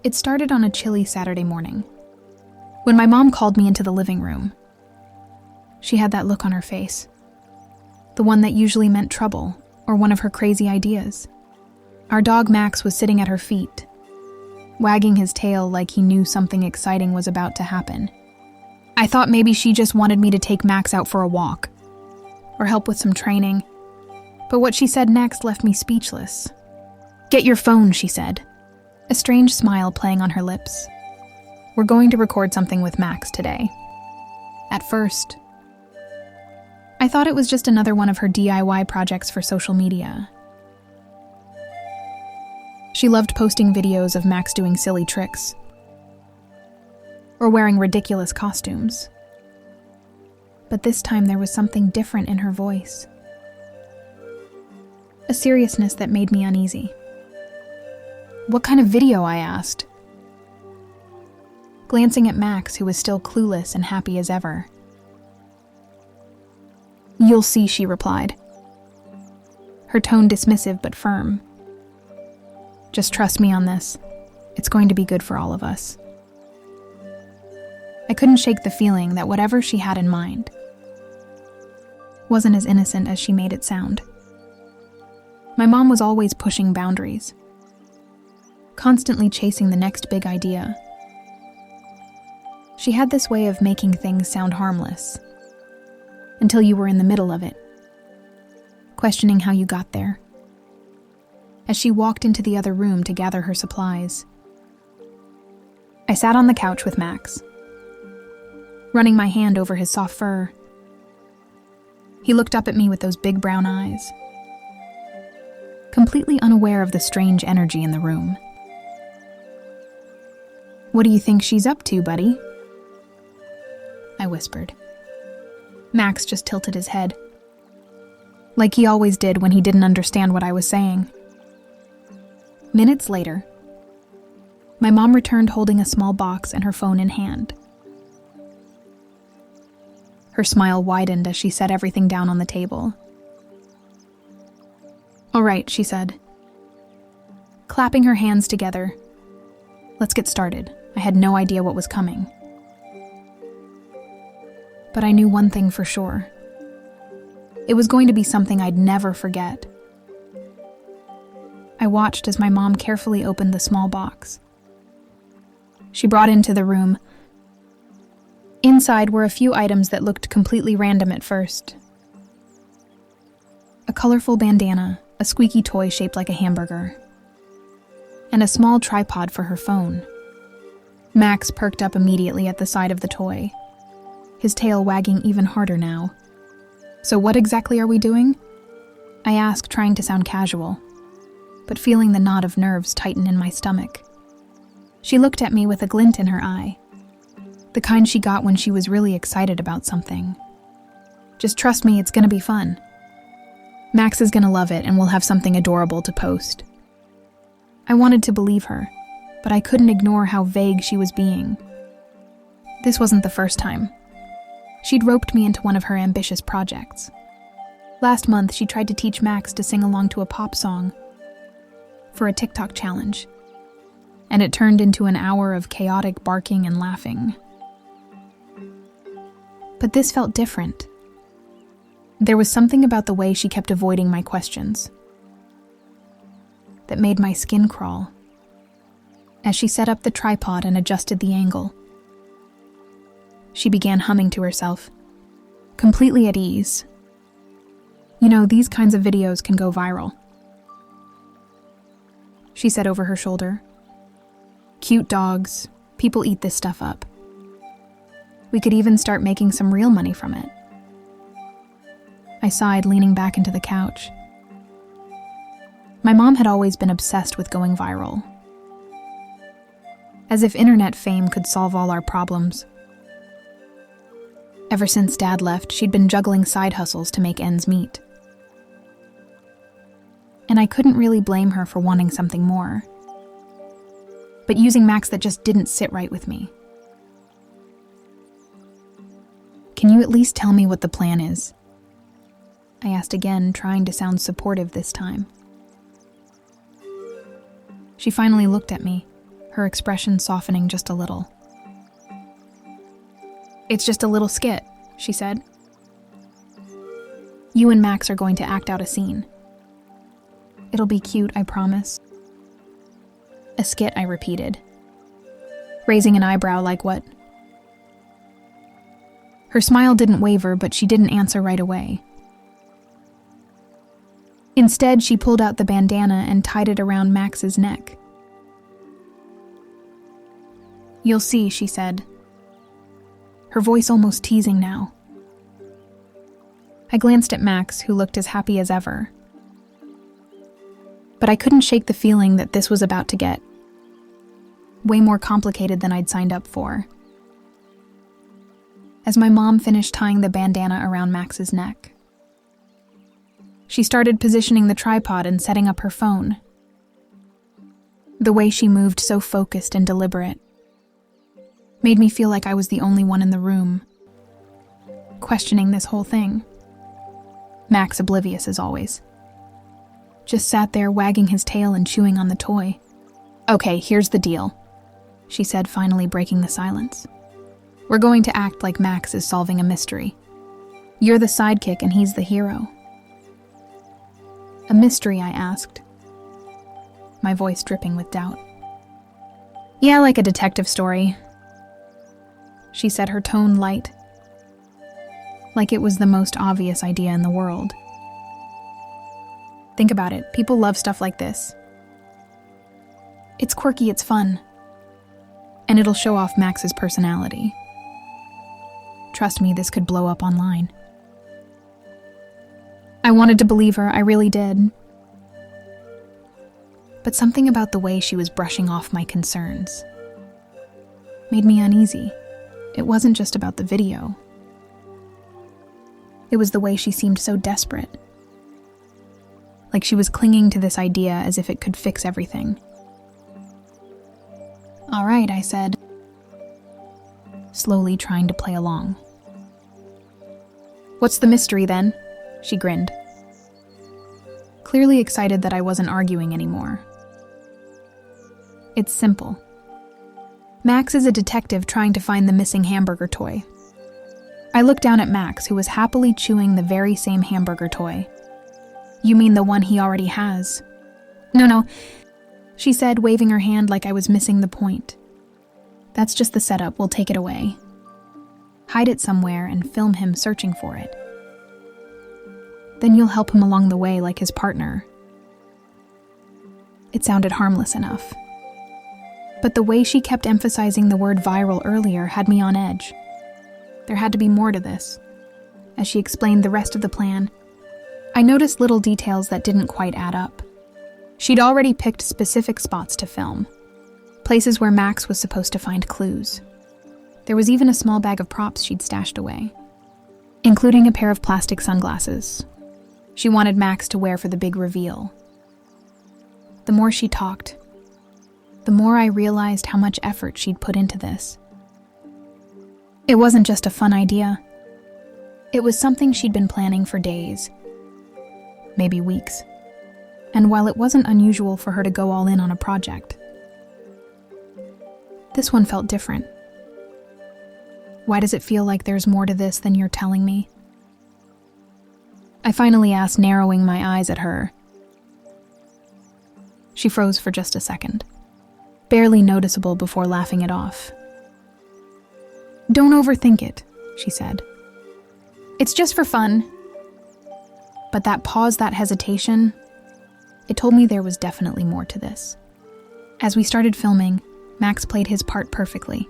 It started on a chilly Saturday morning, when my mom called me into the living room. She had that look on her face, the one that usually meant trouble or one of her crazy ideas. Our dog Max was sitting at her feet, wagging his tail like he knew something exciting was about to happen. I thought maybe she just wanted me to take Max out for a walk, or help with some training, but what she said next left me speechless. "Get your phone," she said, a strange smile playing on her lips. "We're going to record something with Max today." At first, I thought it was just another one of her DIY projects for social media. She loved posting videos of Max doing silly tricks, or wearing ridiculous costumes. But this time there was something different in her voice. A seriousness that made me uneasy. "What kind of video?" I asked, glancing at Max, who was still clueless and happy as ever. "You'll see," she replied, her tone dismissive but firm. "Just trust me on this. It's going to be good for all of us." I couldn't shake the feeling that whatever she had in mind wasn't as innocent as she made it sound. My mom was always pushing boundaries, constantly chasing the next big idea. She had this way of making things sound harmless, until you were in the middle of it, questioning how you got there. As she walked into the other room to gather her supplies, I sat on the couch with Max, running my hand over his soft fur. He looked up at me with those big brown eyes, completely unaware of the strange energy in the room. "What do you think she's up to, buddy?" I whispered. Max just tilted his head, like he always did when he didn't understand what I was saying. Minutes later, my mom returned holding a small box and her phone in hand. Her smile widened as she set everything down on the table. "All right," she said, clapping her hands together. "Let's get started." I had no idea what was coming. But I knew one thing for sure. It was going to be something I'd never forget. I watched as my mom carefully opened the small box she brought into the room. Inside were a few items that looked completely random at first. A colorful bandana, a squeaky toy shaped like a hamburger, and a small tripod for her phone. Max perked up immediately at the sight of the toy, his tail wagging even harder now. "So what exactly are we doing?" I asked, trying to sound casual, but feeling the knot of nerves tighten in my stomach. She looked at me with a glint in her eye, the kind she got when she was really excited about something. "Just trust me, it's gonna be fun. Max is gonna love it and we'll have something adorable to post." I wanted to believe her, but I couldn't ignore how vague she was being. This wasn't the first time. She'd roped me into one of her ambitious projects. Last month, she tried to teach Max to sing along to a pop song for a TikTok challenge, and it turned into an hour of chaotic barking and laughing. But this felt different. There was something about the way she kept avoiding my questions that made my skin crawl. As she set up the tripod and adjusted the angle, she began humming to herself, completely at ease. "You know, these kinds of videos can go viral," she said over her shoulder. "Cute dogs, people eat this stuff up. We could even start making some real money from it." I sighed, leaning back into the couch. My mom had always been obsessed with going viral, as if internet fame could solve all our problems. Ever since Dad left, she'd been juggling side hustles to make ends meet. And I couldn't really blame her for wanting something more. But using Max, that just didn't sit right with me. "Can you at least tell me what the plan is?" I asked again, trying to sound supportive this time. She finally looked at me, her expression softening just a little. "It's just a little skit," she said. "You and Max are going to act out a scene. It'll be cute, I promise." "A skit," I repeated, raising an eyebrow like what? Her smile didn't waver, but she didn't answer right away. Instead, she pulled out the bandana and tied it around Max's neck. "You'll see," she said, her voice almost teasing now. I glanced at Max, who looked as happy as ever. But I couldn't shake the feeling that this was about to get way more complicated than I'd signed up for. As my mom finished tying the bandana around Max's neck, she started positioning the tripod and setting up her phone. The way she moved, so focused and deliberate, made me feel like I was the only one in the room, questioning this whole thing. Max, oblivious as always, just sat there wagging his tail and chewing on the toy. "Okay, here's the deal," she said, finally breaking the silence. "We're going to act like Max is solving a mystery. You're the sidekick and he's the hero." "A mystery?" I asked, my voice dripping with doubt. "Yeah, like a detective story," she said, her tone light, like it was the most obvious idea in the world. "Think about it. People love stuff like this. It's quirky, it's fun, and it'll show off Max's personality. Trust me, this could blow up online." I wanted to believe her, I really did. But something about the way she was brushing off my concerns made me uneasy. It wasn't just about the video. It was the way she seemed so desperate. Like she was clinging to this idea as if it could fix everything. "All right," I said, slowly trying to play along. "What's the mystery then?" She grinned, clearly excited that I wasn't arguing anymore. "It's simple. Max is a detective trying to find the missing hamburger toy." I looked down at Max, who was happily chewing the very same hamburger toy. "You mean the one he already has?" No, she said, waving her hand like I was missing the point. "That's just the setup. We'll take it away, hide it somewhere, and film him searching for it. Then you'll help him along the way like his partner." It sounded harmless enough, but the way she kept emphasizing the word viral earlier had me on edge. There had to be more to this. As she explained the rest of the plan, I noticed little details that didn't quite add up. She'd already picked specific spots to film, places where Max was supposed to find clues. There was even a small bag of props she'd stashed away, including a pair of plastic sunglasses she wanted Max to wear for the big reveal. The more she talked, the more I realized how much effort she'd put into this. It wasn't just a fun idea. It was something she'd been planning for days, maybe weeks. And while it wasn't unusual for her to go all in on a project, this one felt different. "Why does it feel like there's more to this than you're telling me?" I finally asked, narrowing my eyes at her. She froze for just a second, barely noticeable before laughing it off. "Don't overthink it," she said. "It's just for fun." But that pause, that hesitation, it told me there was definitely more to this. As we started filming, Max played his part perfectly,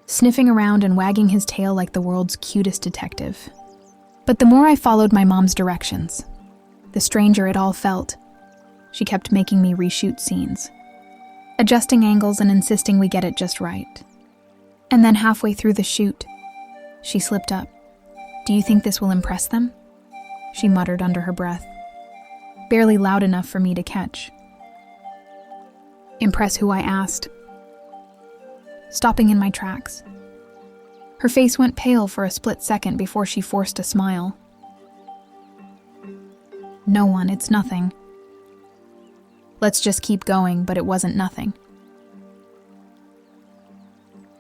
sniffing around and wagging his tail like the world's cutest detective. But the more I followed my mom's directions, the stranger it all felt. She kept making me reshoot scenes, adjusting angles and insisting we get it just right. And then halfway through the shoot, she slipped up. "Do you think this will impress them?" she muttered under her breath, barely loud enough for me to catch. "Impress who?" I asked, stopping in my tracks. Her face went pale for a split second before she forced a smile. "No one, it's nothing." Let's just keep going, but it wasn't nothing.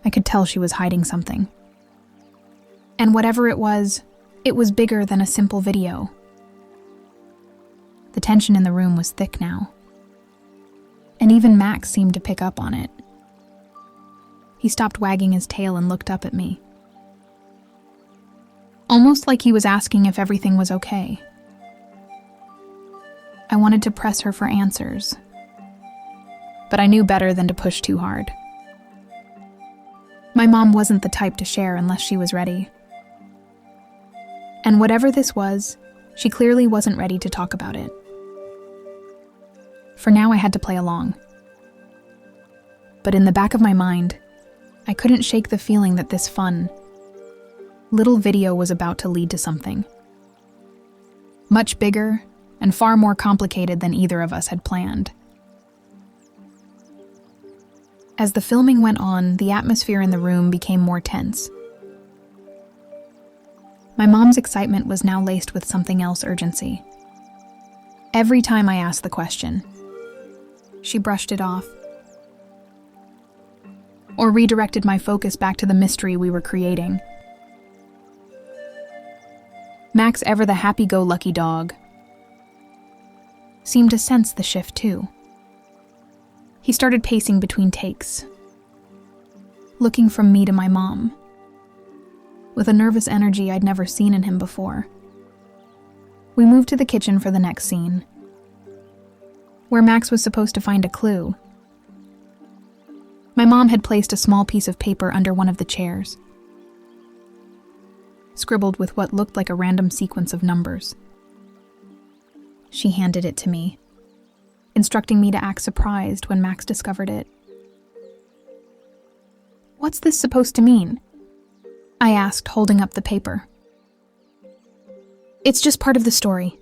I could tell she was hiding something. And whatever it was bigger than a simple video. The tension in the room was thick now. And even Max seemed to pick up on it. He stopped wagging his tail and looked up at me. Almost like he was asking if everything was okay. I wanted to press her for answers, but I knew better than to push too hard. My mom wasn't the type to share unless she was ready. And whatever this was, she clearly wasn't ready to talk about it. For now, I had to play along. But in the back of my mind, I couldn't shake the feeling that this fun, little video was about to lead to something much bigger and far more complicated than either of us had planned. As the filming went on, the atmosphere in the room became more tense. My mom's excitement was now laced with something else urgency. Every time I asked the question, she brushed it off or redirected my focus back to the mystery we were creating. Max, ever the happy-go-lucky dog, seemed to sense the shift too. He started pacing between takes, looking from me to my mom, with a nervous energy I'd never seen in him before. We moved to the kitchen for the next scene, where Max was supposed to find a clue. My mom had placed a small piece of paper under one of the chairs, scribbled with what looked like a random sequence of numbers. She handed it to me, instructing me to act surprised when Max discovered it. "What's this supposed to mean?" I asked, holding up the paper. "It's just part of the story,"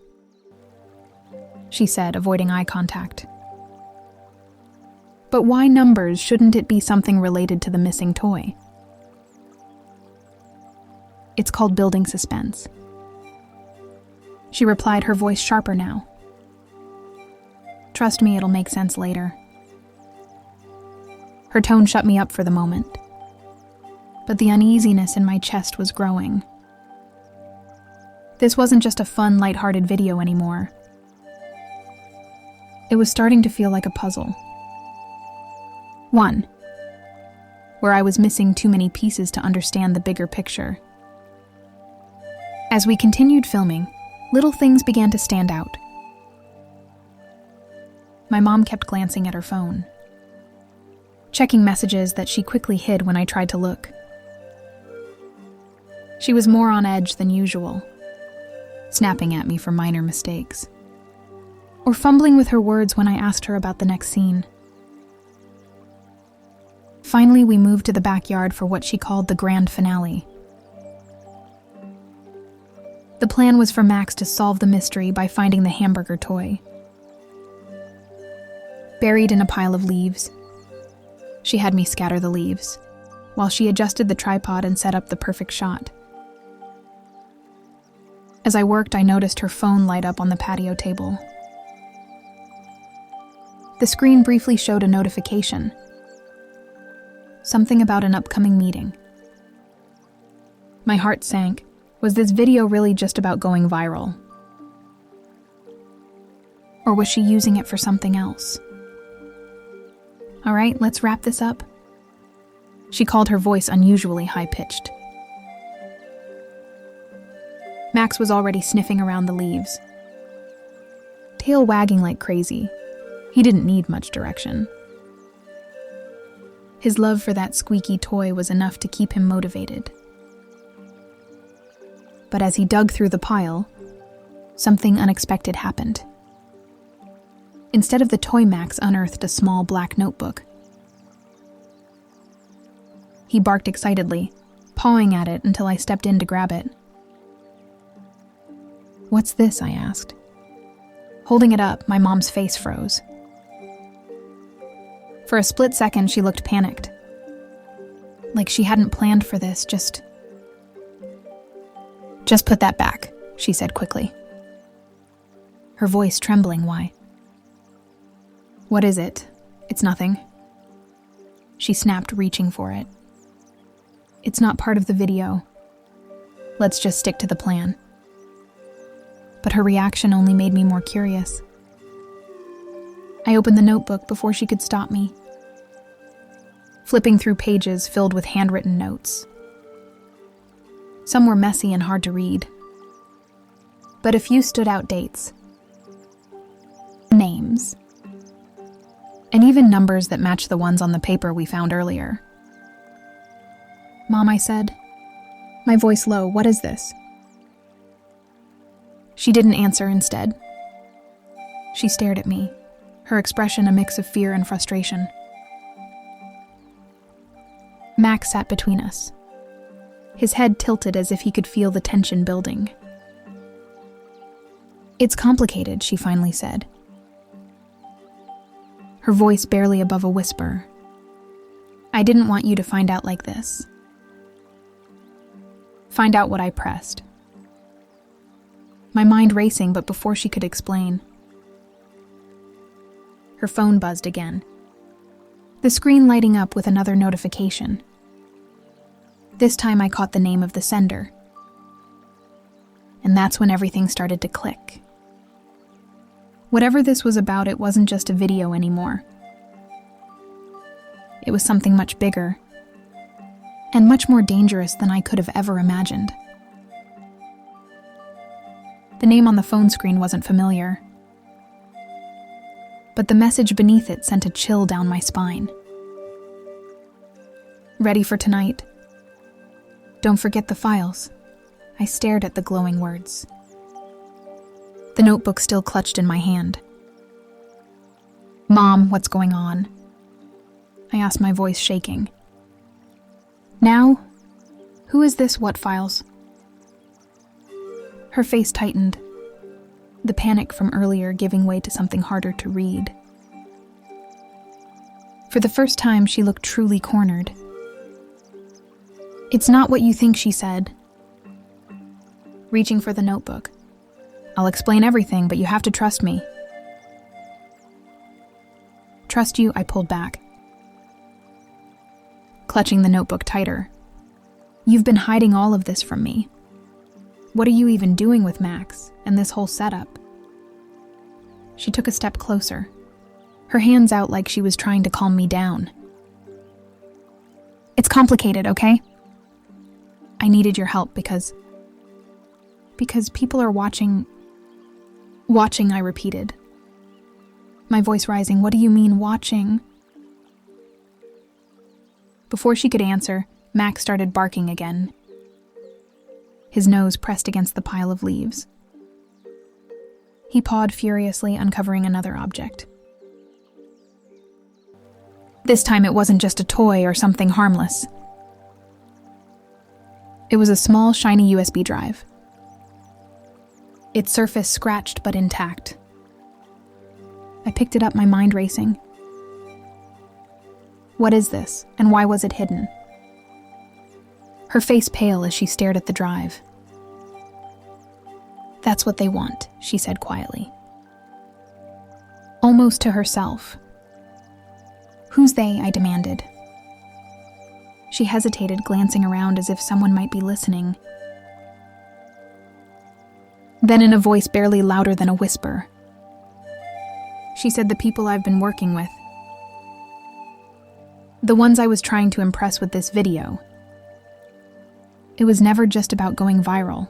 she said, avoiding eye contact. "But why numbers? Shouldn't it be something related to the missing toy?" "It's called building suspense," she replied, her voice sharper now. "Trust me, it'll make sense later." Her tone shut me up for the moment, but the uneasiness in my chest was growing. This wasn't just a fun, lighthearted video anymore. It was starting to feel like a puzzle. One, where I was missing too many pieces to understand the bigger picture. As we continued filming, little things began to stand out. My mom kept glancing at her phone, checking messages that she quickly hid when I tried to look. She was more on edge than usual, snapping at me for minor mistakes, or fumbling with her words when I asked her about the next scene. Finally, we moved to the backyard for what she called the grand finale. The plan was for Max to solve the mystery by finding the hamburger toy, buried in a pile of leaves. She had me scatter the leaves, while she adjusted the tripod and set up the perfect shot. As I worked, I noticed her phone light up on the patio table. The screen briefly showed a notification, something about an upcoming meeting. My heart sank. Was this video really just about going viral? Or was she using it for something else? "All right, let's wrap this up," she called, her voice unusually high-pitched. Max was already sniffing around the leaves, tail wagging like crazy. He didn't need much direction. His love for that squeaky toy was enough to keep him motivated. But as he dug through the pile, something unexpected happened. Instead of the toy, Max unearthed a small black notebook. He barked excitedly, pawing at it until I stepped in to grab it. "What's this?" I asked. Holding it up, my mom's face froze. For a split second, she looked panicked, like she hadn't planned for this. Just put that back," she said quickly, her voice trembling. "Why?" "What is it?" "It's nothing," she snapped, reaching for it. It's not part of the video. Let's just stick to the plan. But her reaction only made me more curious. I opened the notebook before she could stop me, flipping through pages filled with handwritten notes. Some were messy and hard to read, but a few stood out dates, names, and even numbers that matched the ones on the paper we found earlier. "Mom," I said, my voice low, "what is this?" She didn't answer instead. She stared at me, her expression a mix of fear and frustration. Max sat between us, his head tilted as if he could feel the tension building. "It's complicated," she finally said, her voice barely above a whisper. "I didn't want you to find out like this." Find out what I pressed. My mind racing, but before she could explain, her phone buzzed again, the screen lighting up with another notification. This time I caught the name of the sender. And that's when everything started to click. Whatever this was about, it wasn't just a video anymore. It was something much bigger, and much more dangerous than I could have ever imagined. The name on the phone screen wasn't familiar, but the message beneath it sent a chill down my spine. "Ready for tonight? Don't forget the files." I stared at the glowing words, the notebook still clutched in my hand. "Mom, what's going on?" I asked, my voice shaking. "Now? Who is this? What files?" Her face tightened, the panic from earlier giving way to something harder to read. For the first time, she looked truly cornered. "It's not what you think," she said, reaching for the notebook. "I'll explain everything, but you have to trust me." "Trust you?" I pulled back, clutching the notebook tighter. "You've been hiding all of this from me. What are you even doing with Max and this whole setup?" She took a step closer, her hands out like she was trying to calm me down. "It's complicated, okay? I needed your help because people are watching." "Watching," I repeated, my voice rising. "What do you mean, watching?" Before she could answer, Max started barking again, his nose pressed against the pile of leaves. He pawed furiously, uncovering another object. This time it wasn't just a toy or something harmless. It was a small, shiny USB drive, its surface scratched but intact. I picked it up, my mind racing. "What is this, and why was it hidden?" Her face pale as she stared at the drive. "That's what they want," she said quietly, almost to herself. "Who's they?" I demanded. She hesitated, glancing around as if someone might be listening. Then, in a voice barely louder than a whisper, she said, "The people I've been working with. The ones I was trying to impress with this video. It was never just about going viral."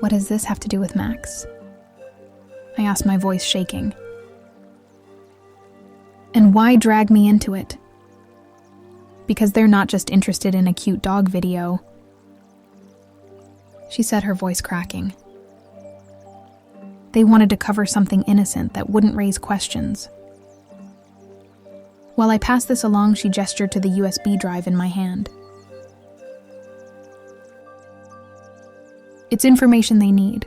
"What does this have to do with Max?" I asked, my voice shaking. "And why drag me into it?" "Because they're not just interested in a cute dog video," she said, her voice cracking. "They wanted to cover something innocent that wouldn't raise questions." While I passed this along, she gestured to the USB drive in my hand. "It's information they need.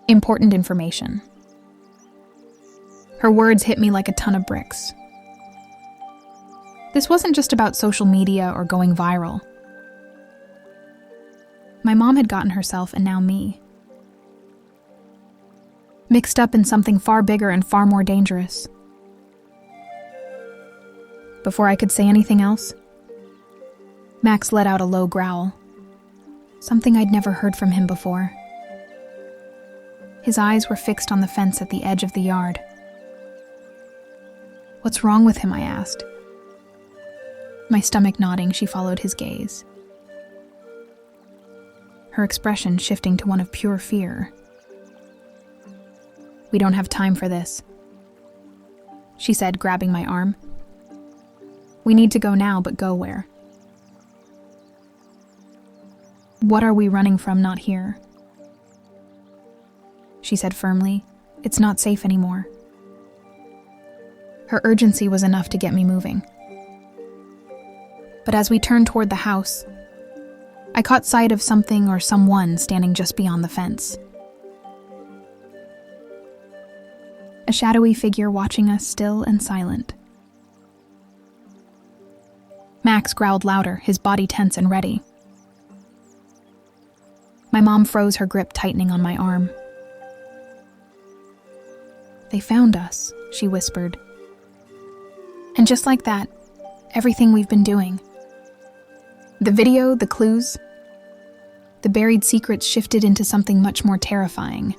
Important information." Her words hit me like a ton of bricks. This wasn't just about social media or going viral. My mom had gotten herself, and now me, mixed up in something far bigger and far more dangerous. Before I could say anything else, Max let out a low growl, something I'd never heard from him before. His eyes were fixed on the fence at the edge of the yard. "What's wrong with him?" I asked. My stomach nodding, she followed his gaze, her expression shifting to one of pure fear. "We don't have time for this," she said, grabbing my arm. "We need to go now, but go where?" "What are we running from, not here?" she said firmly. "It's not safe anymore." Her urgency was enough to get me moving. But as we turned toward the house, I caught sight of something or someone standing just beyond the fence. A shadowy figure watching us, still and silent. Max growled louder, his body tense and ready. My mom froze, her grip tightening on my arm. "They found us," she whispered. And just like that, everything we've been doing. The video, the clues, the buried secrets shifted into something much more terrifying.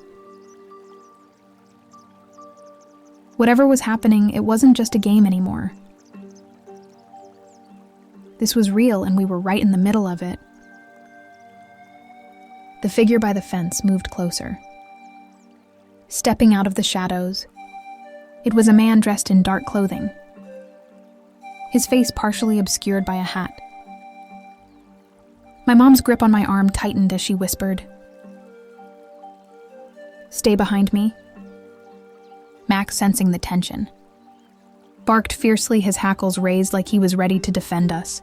Whatever was happening, it wasn't just a game anymore. This was real, and we were right in the middle of it. The figure by the fence moved closer. Stepping out of the shadows, it was a man dressed in dark clothing, his face partially obscured by a hat. My mom's grip on my arm tightened as she whispered, "Stay behind me." Max, sensing the tension, barked fiercely, his hackles raised like he was ready to defend us.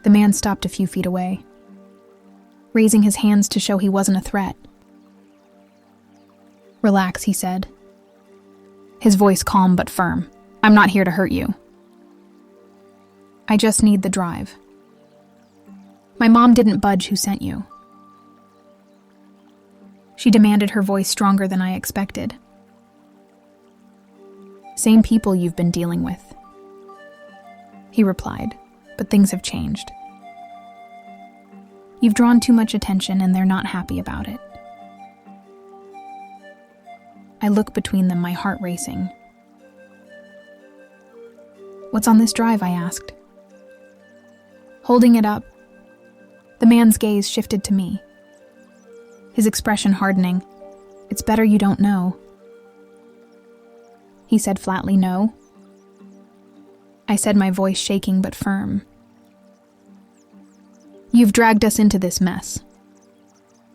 The man stopped a few feet away, raising his hands to show he wasn't a threat. "Relax," he said, his voice calm but firm. "I'm not here to hurt you. I just need the drive. My mom didn't budge. Who sent you?" She demanded, her voice stronger than I expected. "Same people you've been dealing with," he replied, "but things have changed. You've drawn too much attention and they're not happy about it." I looked between them, my heart racing. "What's on this drive?" I asked. Holding it up, the man's gaze shifted to me, his expression hardening. "It's better you don't know." He said flatly, "No." I said, my voice shaking but firm. "You've dragged us into this mess.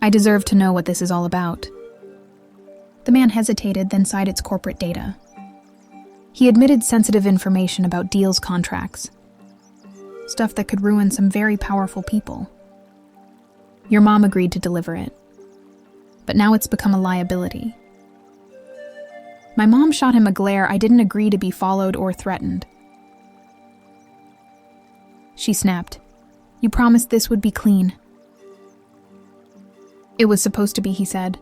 I deserve to know what this is all about." The man hesitated, then cited its corporate data. He admitted sensitive information about deals, contracts, stuff that could ruin some very powerful people. Your mom agreed to deliver it, but now it's become a liability. My mom shot him a glare. I didn't agree to be followed or threatened. She snapped, "You promised this would be clean." "It was supposed to be," he said,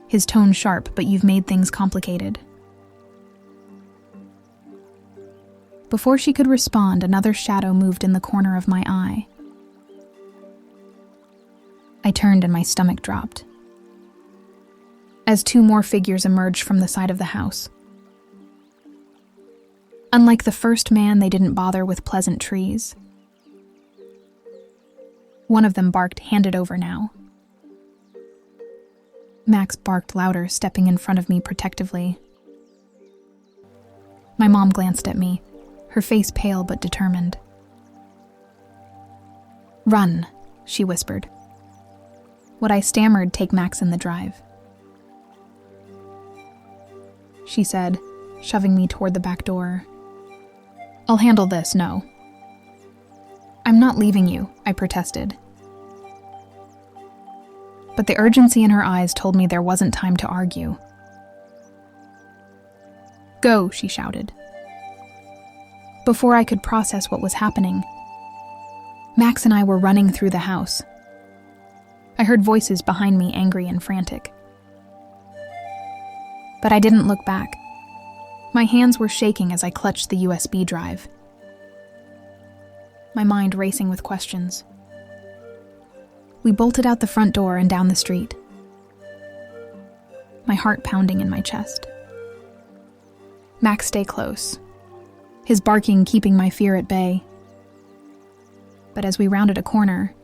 his tone sharp, "but you've made things complicated." Before she could respond, another shadow moved in the corner of my eye. I turned and my stomach dropped, as two more figures emerged from the side of the house. Unlike the first man, they didn't bother with pleasantries. One of them barked, "Hand it over now." Max barked louder, stepping in front of me protectively. My mom glanced at me, her face pale but determined. "Run," she whispered. What I stammered, "Take Max in the drive," she said, shoving me toward the back door. "I'll handle this, no." "I'm not leaving you," I protested. But the urgency in her eyes told me there wasn't time to argue. "Go," she shouted. Before I could process what was happening, Max and I were running through the house. I heard voices behind me, angry and frantic. But I didn't look back. My hands were shaking as I clutched the USB drive, my mind racing with questions. We bolted out the front door and down the street, my heart pounding in my chest. Max stayed close, his barking keeping my fear at bay. But as we rounded a corner,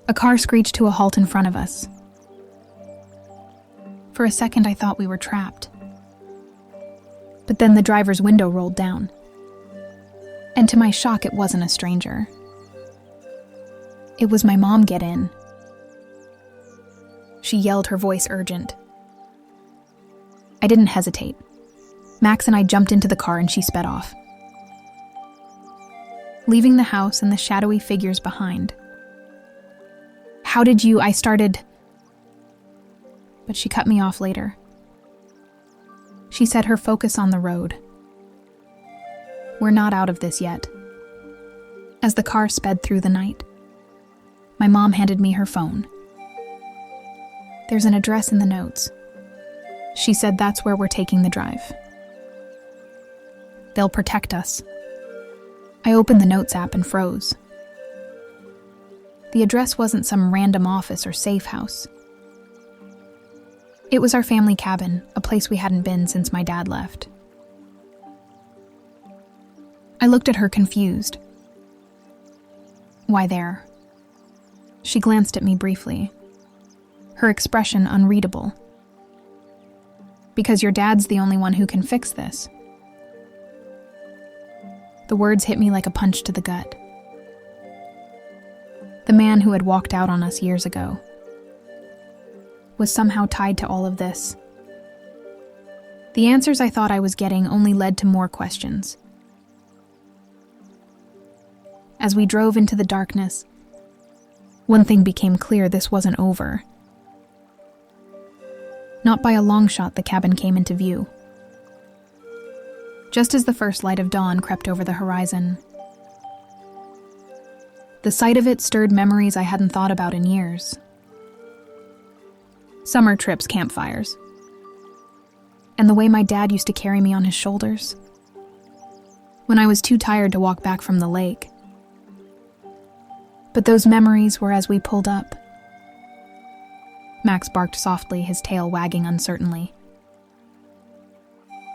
a car screeched to a halt in front of us. For a second, I thought we were trapped. But then the driver's window rolled down. And to my shock, it wasn't a stranger. It was my mom. "Get in." She yelled, her voice urgent. I didn't hesitate. Max and I jumped into the car and she sped off, leaving the house and the shadowy figures behind. "How did you?" I started, but she cut me off later. She set her focus on the road. "We're not out of this yet." As the car sped through the night, my mom handed me her phone. "There's an address in the notes." She said, "That's where we're taking the drive. They'll protect us." I opened the Notes app and froze. The address wasn't some random office or safe house. It was our family cabin, a place we hadn't been since my dad left. I looked at her confused. "Why there?" She glanced at me briefly, her expression unreadable. "Because your dad's the only one who can fix this." The words hit me like a punch to the gut. The man who had walked out on us years ago was somehow tied to all of this. The answers I thought I was getting only led to more questions. As we drove into the darkness, one thing became clear: this wasn't over. Not by a long shot, the cabin came into view. Just as the first light of dawn crept over the horizon, the sight of it stirred memories I hadn't thought about in years. Summer trips, campfires, and the way my dad used to carry me on his shoulders when I was too tired to walk back from the lake. But those memories were as we pulled up. Max barked softly, his tail wagging uncertainly.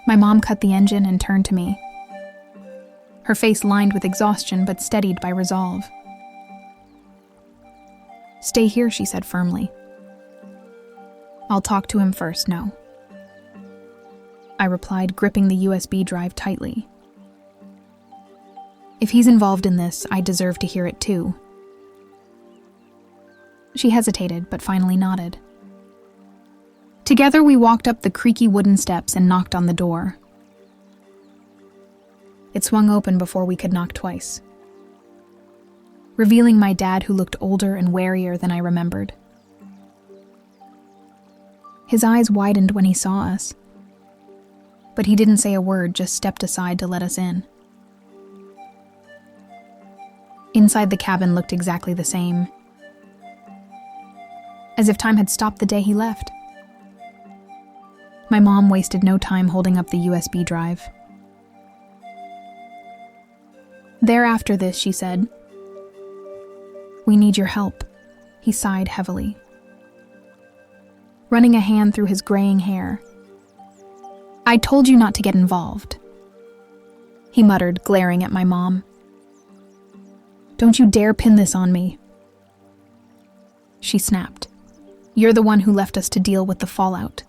My mom cut the engine and turned to me, her face lined with exhaustion but steadied by resolve. "Stay here," she said firmly. "I'll talk to him first, no." I replied, gripping the USB drive tightly. If he's involved in this, I deserve to hear it too. She hesitated, but finally nodded. Together we walked up the creaky wooden steps and knocked on the door. It swung open before we could knock twice, revealing my dad, who looked older and warier than I remembered. His eyes widened when he saw us, but he didn't say a word, just stepped aside to let us in. Inside the cabin looked exactly the same, as if time had stopped the day he left. My mom wasted no time holding up the USB drive. "Thereafter this," she said. "We need your help." He sighed heavily, running a hand through his graying hair. "I told you not to get involved," he muttered, glaring at my mom. "Don't you dare pin this on me." She snapped. "You're the one who left us to deal with the fallout."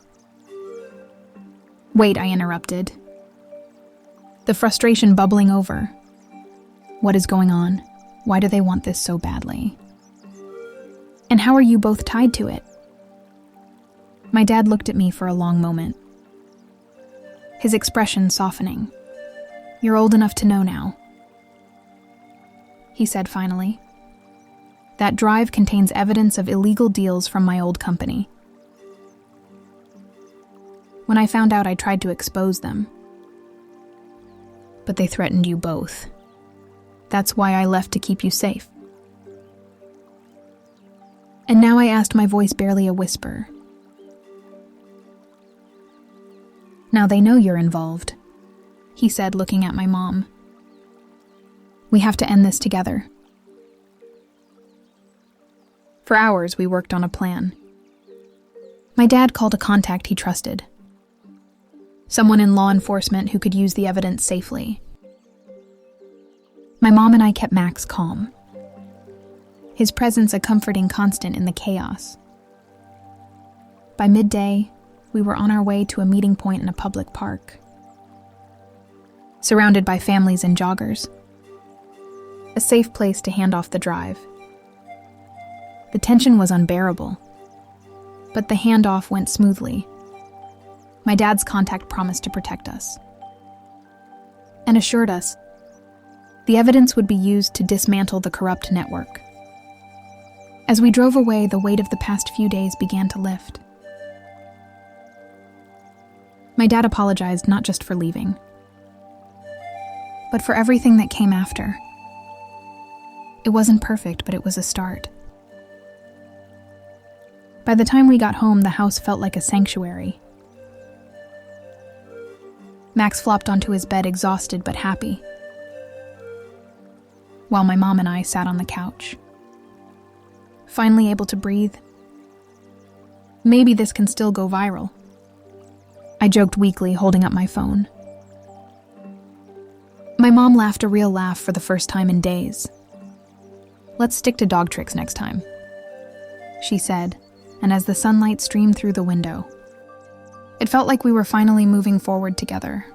"Wait," I interrupted, the frustration bubbling over. "What is going on? Why do they want this so badly? And how are you both tied to it?" My dad looked at me for a long moment, his expression softening. "You're old enough to know now," he said finally. "That drive contains evidence of illegal deals from my old company. When I found out, I tried to expose them, but they threatened you both. That's why I left, to keep you safe." And now I asked, my voice barely a whisper, "Now they know you're involved. he said, looking at my mom. "We have to end this together." For hours, we worked on a plan. My dad called a contact he trusted, someone in law enforcement who could use the evidence safely. My mom and I kept Max calm, his presence a comforting constant in the chaos. By midday, we were on our way to a meeting point in a public park, surrounded by families and joggers, a safe place to hand off the drive. The tension was unbearable, but the handoff went smoothly. My dad's contact promised to protect us and assured us the evidence would be used to dismantle the corrupt network. As we drove away, the weight of the past few days began to lift. My dad apologized not just for leaving, but for everything that came after. It wasn't perfect, but it was a start. By the time we got home, the house felt like a sanctuary. Max flopped onto his bed, exhausted but happy, while my mom and I sat on the couch, finally able to breathe. Maybe this can still go viral, I joked weakly, holding up my phone. My mom laughed a real laugh for the first time in days. "Let's stick to dog tricks next time," she said, and as the sunlight streamed through the window, it felt like we were finally moving forward together.